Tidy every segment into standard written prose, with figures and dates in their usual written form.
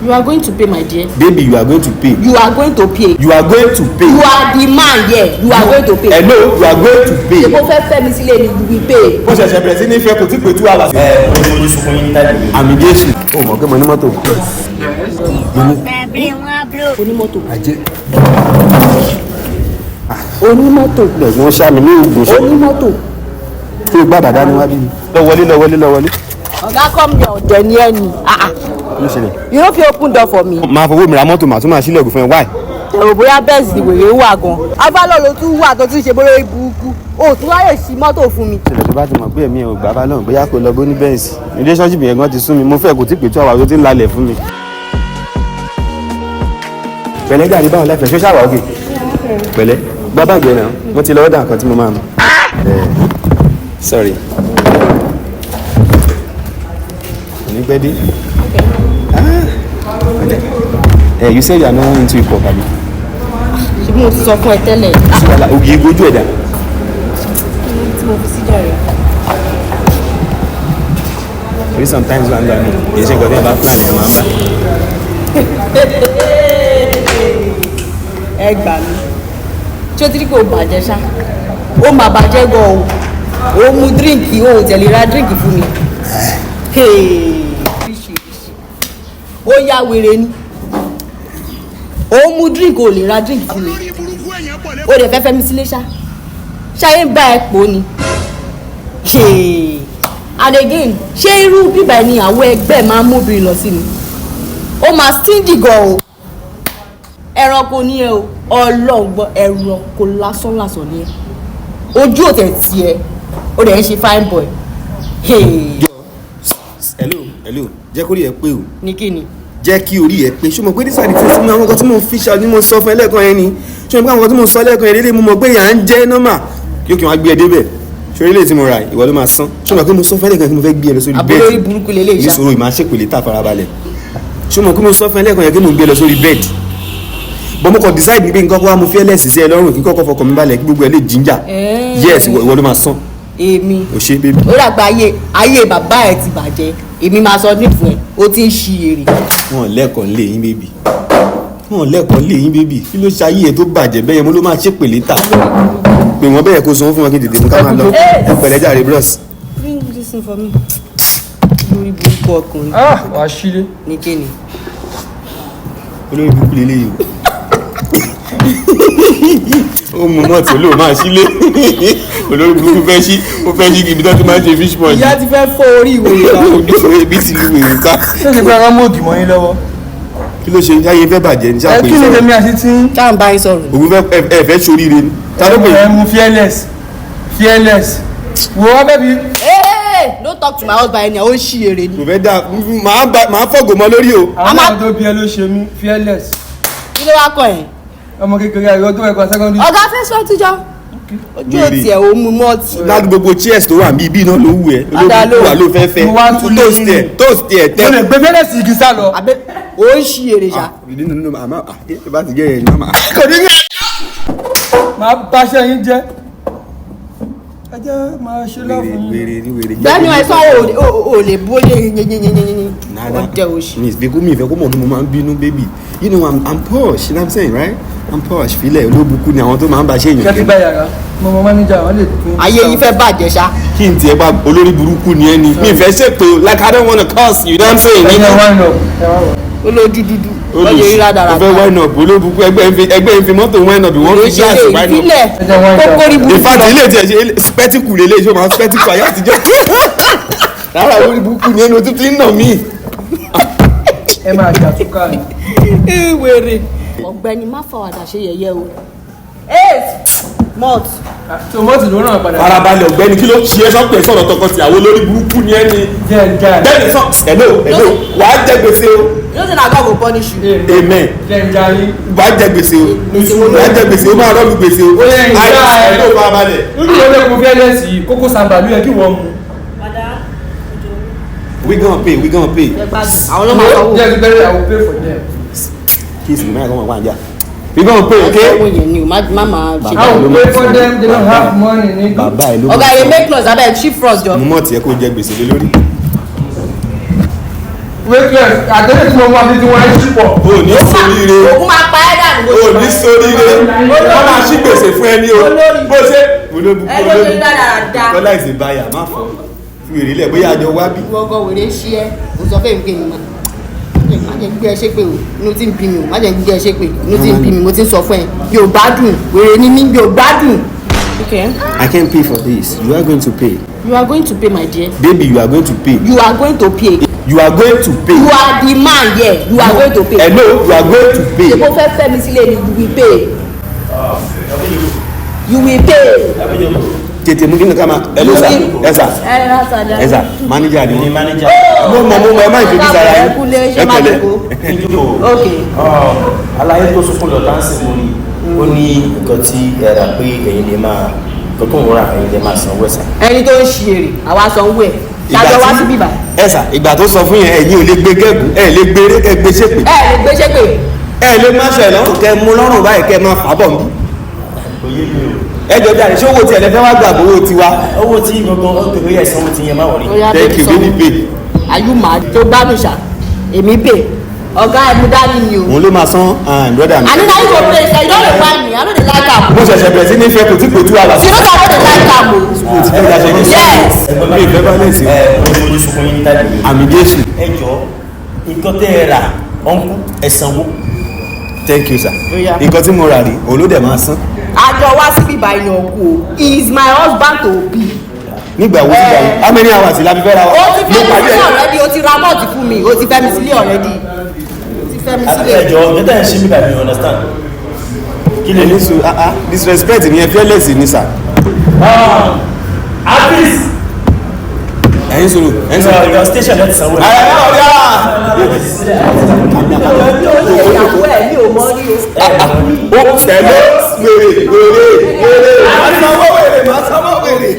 You are going to pay, my dear. Baby, you are going to pay. You are going to pay. You are going to pay. You are the man here. You are going to pay. Hello, you are going to pay. Ṣé kó fẹ́ mi sílé ni you will pay. Bó ṣẹ̀ṣẹ̀ bẹ̀rẹ̀ sí ní fẹ́ kò tí pé 2 hours. Ojú sunkún yín táìpì. Àmì Jésù. Ó mọ̀ pé mo ní mọ́tò. Onímọ́tò. Ajé. Onímọ́tò. Wọ́n ṣá mi ní oògùn sọ. Onímọ́tò. Tí o gbá bàdá ni wá bí mi. Lọ wọlé. Ọ̀gá come here ọ̀dẹ̀ ni ẹni. You no fit open door for me. Máa fowó mi ra mọ́tò màá tún máa ṣílẹ̀kùn fún ẹ why. Ẹ̀rọ bóyá bẹ́ẹ̀sì ni wèrè wà gan. Abálọ̀ ló tún wà tó tún ṣe bóyá burúkú. O tún wáyé sí mọ́tò fún mi. Ṣèlè tó bá ti mọ̀ pé ẹ̀mí ẹ̀ ò gbà bá lọ́rùn bóyá kò lọ bó ní bẹ́ẹ̀sì. Relationship yẹn gan ti sún mi mo fẹ́ kò tí pé 2 hours tó ti ń lalẹ̀ fún mi. Pẹ̀lẹ́ gàdí báwọn lẹ́fẹ̀ẹ́ ṣó ṣàwà òkè. Pẹ̀lẹ́ gbá báàgì ẹ̀ náà mo ti lọ ọ́dà nǹkan tí mo máa mú. Sorry. Anybody? You said you are not into hip hop, abi? Ṣé mo ti sọ fún ẹ tẹ́lẹ̀? Ṣùgbọ́n ògì ìgbójú ẹ̀dá. Tí mo fi sí jàre. Maybe sometimes one guy kì í ṣe nǹkan tí wọ́n bá plan ẹ̀ máa ń bá. Ẹ gbà mí. Ṣé o ti rí kò bàjẹ́ ṣá? Ó máa bàjẹ́ gan o. Ó mu díríǹkì, ó tẹ̀lé ra díríǹkì fún mi. Ó yá wèrè ni. Ó mu díríǹkì, ó lè ra díríǹkì fún mi. Ó dẹ̀ fẹ́ fẹ́ mi sílé ṣá. Ṣáyé ń bá ẹ pò ni. And again, ṣé irú bíbá ni àwọn ẹgbẹ́ máa ń móbìnrin lọ sí mi? Ó máa stingy gan o. Ẹranko ni ẹ o. Ọlọ́gbọ́n ẹranko lásán ni ẹ. Ojú òtẹ̀ tiẹ̀. Ó dẹ̀ ń ṣe fine boy. Hello jẹ́ kó rí ẹ pé o. Ní kí ni? Jẹ́ kí orí ẹ pé ṣé mo pé nísàlẹ̀ tí mo àwọn nǹkan tí mo fi ṣàní mo sọ fún ẹ lẹ́ẹ̀kan yẹn ni ṣé mo pé àwọn nǹkan tí mo sọ lẹ́ẹ̀kan yẹn lélẹ̀ mo mọ̀ pé yà ń jẹ́ nọ́mà kí ó kí wọ́n á gbé ẹ débẹ̀ ṣé orílẹ̀ tí mo ra ìwọ ló máa san ṣé mo pé mo sọ fún ẹ lẹ́ẹ̀kan tí mo fẹ́ gbé ẹ lọ sórí bẹ́ẹ̀dì àbúrò burúkú lélẹ̀ ìṣá ìṣòro ìmáa ṣèpèlè tá farabalẹ̀ ṣé mo pé mo sọ fún ẹ lẹ́ẹ̀kan yẹn kí mo gbé ẹ lọ sórí bẹ́ẹ̀dì bọ́n mo kàn decide pé nǹkan kó wá mo fi ẹlẹ́sìn sí ẹ lọ́rùn kí kọ́kọ́ fọkàn mi balẹ̀ kí gbogbo ẹ lè jíjà yes ìwọ ló máa san. Èmi ò ṣe bébí. ó dàgbà ayé bàbá ẹ ti bàjẹ́ èmi máa sọ nífun ẹ ó ti ń ṣi èrè. wọn lẹ́kọ̀ọ́ lé yín bébí kí ló ṣe ayé ẹ tó bàjẹ́ bẹ́ẹ̀ mo ló máa ṣèpèlè tà pé wọ́n bẹ́ẹ̀ kó sanwó fún wọn kí tètè mú ká máa lọ ẹ pẹ̀lẹ́ jàre bros. bring this thing for me. lórí burúkú ọkùnrin. wàá ṣílé. ní kíni. olórí burúkú lélẹ́yìí o ó mú mọ́tò ló máa sílé olórí burúkú fẹ́ sí ibi tó ti máa ń ṣe fish pond. ìyá ti fẹ́ fọ́ orí ìwé ìta. ojú ibi ti lu ìwé ká. ṣé ti gba ọmọ ògì mọ́ yín lọ́wọ́. kí ló ṣe ayé fẹ́ bàjẹ́ ní sáà pé kí ni tèmi àti tí. táà ń bá yín sọ̀rọ̀. òun fẹ́ ṣoríire ni. ta ló pè é. ẹ mú fearless wo wá bẹ́ẹ̀ bí. don't talk to my husband ẹni àwọn ṣì èrè ni. kò fẹ́ dáa máa fọ̀gò mọ́ lórí o. àwọn náà tó bí ẹ ló ṣe mí fearless. kí ló wá kọ ẹ̀. ọmọ kékeré àìrọ tó ẹ̀kọ́ secondary. ọ̀gá fẹ́ sọ tíjọ́ ojú òtí ẹ̀ ò mú mọ́ọ̀tì. láti gbogbo cheers tó wà ní ibi náà ló wù ẹ́ olóògùn wà ló fẹ́ fẹ́ toast ẹ̀ tẹ́. mo lè gbé fearless igi sá lọ. àbẹ ò ń ṣí èrè ṣá. nínú àmọ́ àti bá ti jẹ́ ẹ̀ ní màmá. kò ní ní ẹ̀. máa báṣẹ́ yín jẹ́ ẹ jẹ́ máa ṣe láàfin yín. gbẹ́nu ẹ̀sán ò lè bóyá yínyínyínyínyínyín ọ̀dẹ̀ òṣì. mi ìfẹ́ kó mọ̀ ní mo máa ń bínú baby you know I'm posh you know what I'm saying right I'm posh filẹ̀ olóbùkún ni àwọn tó máa ń bá ṣe èèyàn. kẹ́tí bá yàrá mo mọ manager wọn lè pín. ayé yín fẹ́ bàjẹ́ ṣá. kí n tiẹ̀ bá olórí burúkú ni ẹni mi ìfẹ́ ṣèpè like I don't wanna curse you know what I'm saying. olójú dúdú lọ́yẹ̀ rí rádaràdà. o fẹ́ wine up olóbùkún ẹgbẹ́ ìfi mọ́tò wine up wọ́n fi gíláàsì wine up. kókórí burúkú. ìfàtí ilé tiẹ̀ ṣe spẹ́tíkù lélẹ̀ ṣé o máa spẹ́tíkù ayé àtijọ́. rárá olórí burúkú ni ẹni o tún ti ń nà mí. ẹ máa ṣàtúkà ni. wèrè. ọ̀gbẹ́ni má fọwọ́dà ṣe yẹ̀yẹ́ o. malt. tòmọ́tì ló ràn padà. farabalẹ̀ ọ̀gbẹ́ni kí ló ṣe é sọ́pẹ̀ sọ̀rọ̀ tọkọtìyàwó lórí burúkú ni ẹni. bẹ́ẹ̀ni sọ hello wàá jẹ gbèsè o. yóò ṣe na God go punish you. amen. wàá jẹ gbèsè o o máa rọ́ọ̀lù gbèsè o. àìsàn ló farabalẹ̀. níbi ìwé kò fẹ́ lẹ́sì kókó sàmbà ló yẹ kí wọ́n mu. we gonna pay. àwọn ọlọ́mọ àwọn owó. jẹ́ ìbẹ̀rẹ̀ àwọn pay for them. kiss me náà kọ́ mọ̀ wá jà. we gonna pay okay. owó yẹn ni o má ṣe. I will pay for them they don't have money. bàbá ẹ ló ọ̀gá yẹn make close abeg shift frost jọ. mo mọ̀ tiẹ̀ kó jẹ gbèsè lé lórí. waitress àtẹ́lẹ̀ tí mo máa fi ti wọ́n ẹ́ ṣípọ̀. o ní sóríire ògùn máa pa ẹ́ dànù. o ní sóríire wọ́n máa ṣí gbèsè fún ẹni o bó ṣe olóbùkún ẹ ló ṣe dáadáa. kọ́lá ìsìnbáyà má fọ́ fi wèrè lẹ̀ bóyá àjọ wá bí. gbọ́ngàn wèrè ṣí ẹ́ o sọ fẹ́mi pé mi má jẹ́ gbé ẹ ṣépè o inú tí ń bí mi o má jẹ́ gbé ẹ ṣépè inú tí ń bí mi mo ti ń sọ fún ẹ yóò gbádùn wèrè ní mí yóò gbádùn. Okay. I can't pay for this. You are going to pay. You are going to pay, my dear. Baby, you are going to pay. You are going to pay. You are going to pay. You are the man here. You are going to pay. Hello, you are going to pay. Ṣé kò fẹ́ fẹ́ mi sílé ni you will pay. You will pay. Tètè mú kí ni ká máa. Hello sir. Yes sir. Yes sir. Manager ni. Manager. Mo mọ̀ ẹ má ìfẹ́ sára yín. Ẹ pẹ̀lẹ́. Okay. Àlàyé tó sọ fún lọ dáńsì mo ní ó ní nǹkan tí ẹ rà pé ẹ̀yin lè máa nǹkan tó ń rà ẹ̀yin lè máa sanwó ẹ̀sà. Ẹni tó ń ṣe èrè àwa sanwó ẹ̀ ṣáájú wá sí bíbá. Ẹ sà ìgbà tó sọ fún yẹn ẹ̀yin ò lè gbé gẹ́gùn ẹ̀ lè gbé eré kẹ́ gbé ṣépè. Ẹ lè gbé ṣépè. Ẹ lè má ṣe lọ́rùn kẹ́ mú lọ́rùn báyìí kẹ́ máa fà bọ̀ mí. Ẹ jọ jáde ṣé owó tí ẹ̀lẹ́fẹ́ wá gbà bówó tiwa. Owó tí gangan ó pè é ẹ̀sán owó tí yẹn máa wọ̀rí. Thank you baby pay. Àyùmá tó gbádùn ṣá èmi pè ọ̀gá ẹ̀mú dání ni o. Òun ló máa san brother mi. I no like your place I don dey find me I no dey like am. Mo ṣẹ̀ṣẹ̀ bẹ̀rẹ̀ sí ní fẹ́ kò tí kò tú àlà. You know that I no dey like am o. Mo ti fẹ́ daṣẹ́ ní sọ́ọ̀. Yes. Mi ìfẹ́ bá lè sí. Ojú sunkún yín ní táìpì yìí. Àmì Jésù. Ẹ jọ nǹkan tẹ́ ẹ rà ọ̀nkú ẹ̀sánwó. Thank you sir. Yeah. Nǹkan tí mo rà rí òun ló dẹ̀ máa san. Àjọ wá síbí bá yan kú o. He is my husband to be. Nígbà wo nígbà wo how many hours la fi fẹ́ ra wa. O ti fẹ́ mi sílé already o ti ra mọ́ọ̀tì fún mi o ti fẹ́ mi sílé already. Ẹ jọ ọjọ́ tẹ̀ ń ṣe mí bàbí you understand. Kí lè ní sùn disrespect ni ẹ fearless ni sir. Artist. Ẹ̀yin sọ̀rọ̀ ẹ̀yin sọ̀rọ̀. Your station ẹ̀ ti sanwó. Ìyàwó ẹ̀ ní o mọ́ rí o. Ó tẹ̀lé wèrè. Máa sanwó wèrè.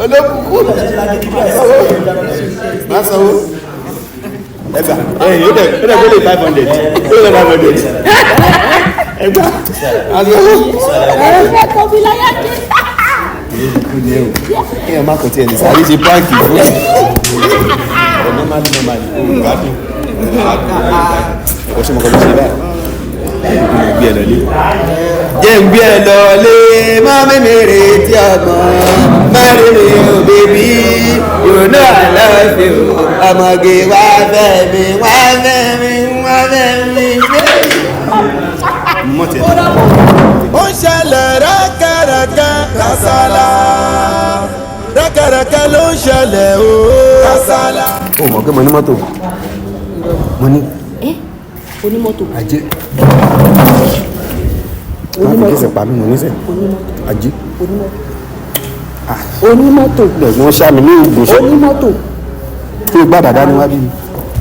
Olókùnkùn. Máa sanwó. Ẹgbà ẹ̀yìn ó dẹ̀ gbélé 500. Ó lè 500. Ẹgbà. Ẹ̀fẹ̀ kò fi láyà dé. Èèyàn má kò tiẹ̀ ní sáré ṣe báńkì fún normally gbádùn ọ̀ṣun mọ̀kọ́ ló ṣe báyìí jẹ́ ń gbé ẹ lọ lé má mímèrè tí ọgbọ̀n má rí mi ò bèbí you know I love you ọmọge wá fẹ́ mi wá fẹ́ mi wá fẹ́ mi. ó ń ṣẹlẹ̀ rákàràkà Kasala rákàràkà ló ń ṣẹlẹ̀ o Kasala. ó mọ̀ pé mo ní mọ́tò mo ní Onímọ́tò. ajé má fi kẹsẹ̀ pa mí mo níṣẹ́ ajé Onímọ́tò. lẹ́gbọ́n ṣáàmì ní ìgbésẹ̀ Onímọ́tò. tí gbà dàda ni wá bí mi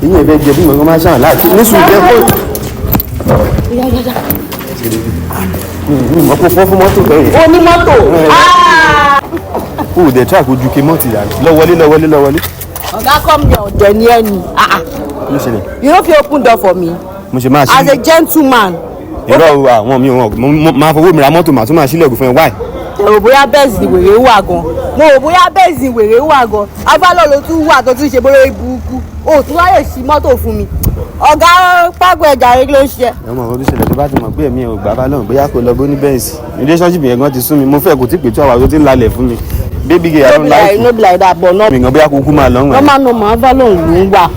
ìyẹn fẹ́ jẹ bí mo máa ṣáà láti nísùn jẹ́ kó mọ̀ kó fọ́ fún mọ́tò bẹ́ẹ̀ Onímọ́tò. kó o dẹ̀ track ojú ke mọ́tì rà lọ́wọ́lé. Ọ̀gá come here ọ̀dẹ̀ ni ẹ ni. ló ṣẹlẹ̀ You no fit open door for me. mo ṣe máa ṣí As a gentleman. irọ́ àwọn mi wọn máa fowó mi ra mọ́tò màá tún máa ṣílẹ̀kùn fún ẹ wáì. Mo rò bóyá bẹ́ẹ̀sì ni wèrè wà gan. Mo rò bóyá bẹ́ẹ̀sì ni wèrè wà gan. Afálọ́ ló tún wà tó tún ṣe bóyá burúkú. O tún wáyé sí mọ́tò fún mi. Ọ̀gá pàgọ́ ẹ̀jà rẹ̀ ló ń ṣe. ọmọ ọdún ṣẹlẹ̀ tó bá ti mọ̀ pé ẹ̀mí ẹ̀ ò gbà bá lọ́rùn bóyá kò lọ bó ní bẹ́ẹ̀sì relationship yẹn gan ti sún mi mo fẹ́ kò tí pé 2 hours tó ti ń lalẹ̀ fún mi baby girl I don't like No be like that but not. mi gan bóyá kúkú máa lọ́rùn ẹ̀. Normal Afálọ́ ló ń wà.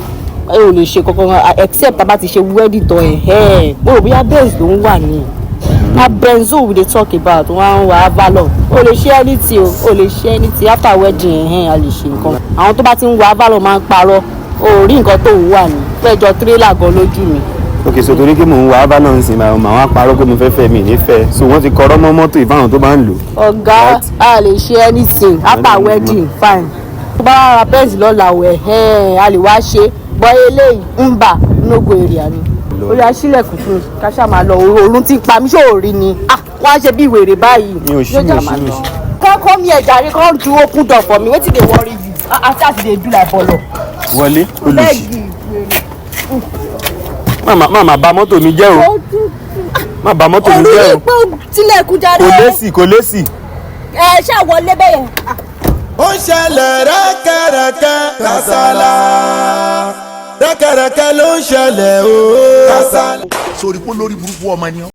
Ẹ ò lè ṣe kankan except tá bá ti ṣe wedding tán ẹ̀. Mo rò bóyá bẹ́ẹ̀sì ló ń wà ní. Na benzo we dey talk about wọn wà Avalon o lè ṣe anything o lè ṣe anything after wedding a lè ṣe nǹkan àwọn tó bá ti ń wà Avalon máa ń parọ́ o rí nǹkan tó ń wà ní pẹ́jọ tírélà gan lójú mi. ok so torí kí mò ń wá Avalon ń sìn máa wá parọ́ pé mo fẹ́ fẹ́ mi nífẹ̀ẹ́ so wọ́n ti kọ́rọ́ mọ́ mọ́tò ìfáwọn tó bá ń lò. Ọ̀gá a lè ṣe anything after wedding fine tó bá ra bẹ́ẹ̀sì lọ́la wẹ̀ a lè wá ṣe bọ́ eléyìí ń bà nógo èrìà ni orí aṣílẹ̀kùn fún mi káṣá máa lọ oorun tí ń pa mí ṣòrí ni wọ́n á ṣe bí wèrè báyìí. mi ò ṣí. kọ́kọ́ mi ẹ̀dá rí kọ́ ju open door for me wetin dey worry you after I dey do like bọ́lọ̀. wọlé olùsí má bà mọ́tò mi jẹ́ o má bà mọ́tò mi jẹ́ o. olùyí pé tilẹ̀kùn jáde. kò lésì. ẹ ṣáà wọlé bẹ́yẹn. ó ń ṣẹlẹ̀ rákàràkà Kasala rẹ́kẹ̀rẹ́kẹ́ ló ń ṣẹlẹ̀ o. Kasala. sórí pé lórí burúkú ọmọ ni ọ́.